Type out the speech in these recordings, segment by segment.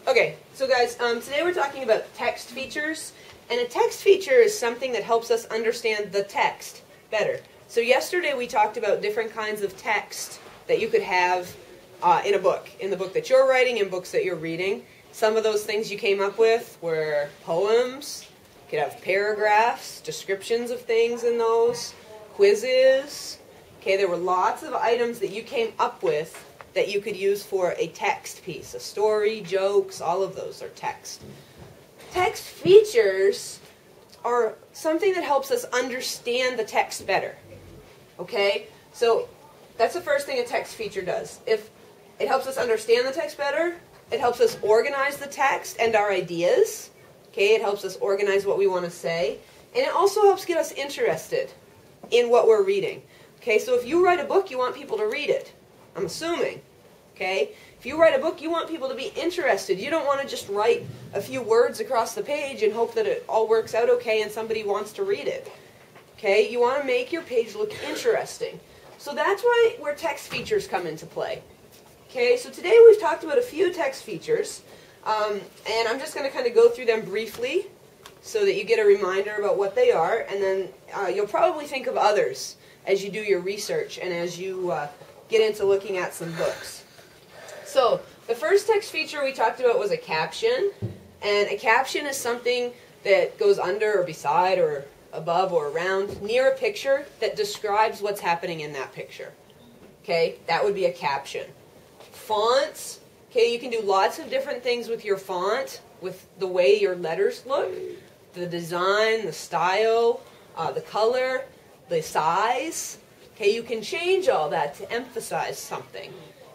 Okay, so guys, today we're talking about text features, and a text feature is something that helps us understand the text better. So yesterday we talked about different kinds of text that you could have in a book, in the book that you're writing, in books that you're reading. Some of those things you came up with were poems, you could have paragraphs, descriptions of things in those, quizzes. Okay, there were lots of items that you came up with that you could use for a text piece. A story, jokes, all of those are text. Text features are something that helps us understand the text better. Okay? So that's the first thing a text feature does. If it helps us understand the text better, it helps us organize the text and our ideas. Okay? It helps us organize what we want to say. And it also helps get us interested in what we're reading. Okay? So if you write a book, you want people to read it. I'm assuming. Okay? If you write a book, you want people to be interested. You don't want to just write a few words across the page and hope that it all works out okay and somebody wants to read it. Okay? You want to make your page look interesting. So that's where text features come into play. Okay? So today we've talked about a few text features, and I'm just going to kind of go through them briefly so that you get a reminder about what they are, and then you'll probably think of others as you do your research and as you get into looking at some books. So, the first text feature we talked about was a caption, and a caption is something that goes under or beside or above or around near a picture that describes what's happening in that picture. Okay, that would be a caption. Fonts, okay, you can do lots of different things with your font, with the way your letters look, the design, the style, the color, the size. Okay, you can change all that to emphasize something.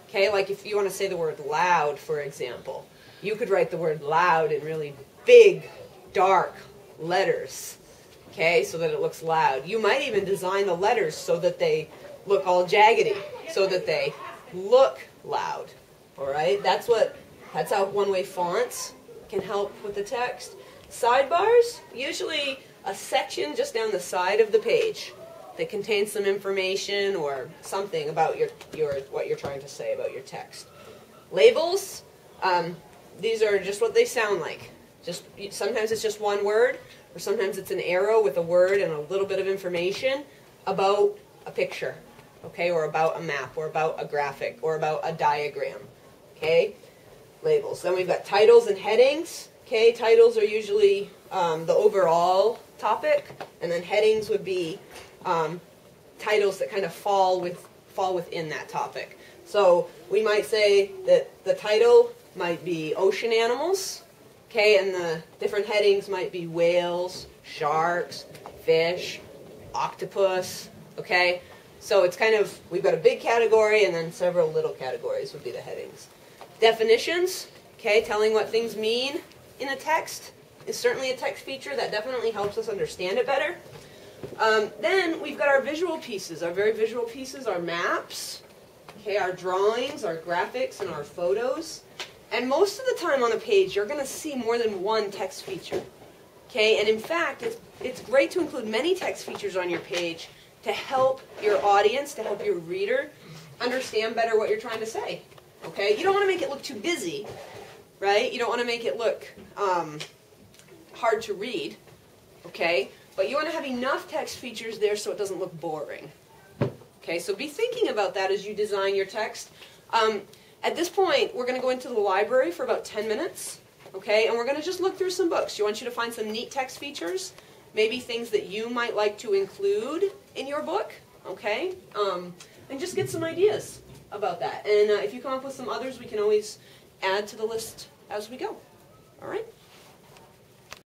Okay, like if you want to say the word loud, for example, you could write the word loud in really big, dark letters, okay, so that it looks loud. You might even design the letters so that they look all jaggedy, so that they look loud, all right? That's how one-way fonts can help with the text. Sidebars, usually a section just down the side of the page that contains some information or something about what you're trying to say about your text. Labels, these are just what they sound like. Sometimes it's just one word, or sometimes it's an arrow with a word and a little bit of information about a picture, okay, or about a map, or about a graphic, or about a diagram, okay? Labels. Then we've got titles and headings. Okay, titles are usually the overall topic, and then headings would be titles that kind of fall within that topic. So we might say that the title might be ocean animals, okay, and the different headings might be whales, sharks, fish, octopus, okay. So it's kind of, we've got a big category and then several little categories would be the headings. Definitions, okay, telling what things mean in a text is certainly a text feature that definitely helps us understand it better. Then we've got our visual pieces, our very visual pieces, our maps, okay, our drawings, our graphics, and our photos. And most of the time on a page, you're going to see more than one text feature. Okay, and in fact, it's great to include many text features on your page to help your audience, to help your reader understand better what you're trying to say. Okay, you don't want to make it look too busy, right? You don't want to make it look hard to read, okay? But you want to have enough text features there so it doesn't look boring. Okay, so be thinking about that as you design your text. At this point, we're going to go into the library for about 10 minutes, okay? And we're going to just look through some books. I want you to find some neat text features, maybe things that you might like to include in your book, okay? And just get some ideas about that. And if you come up with some others, we can always add to the list as we go. All right?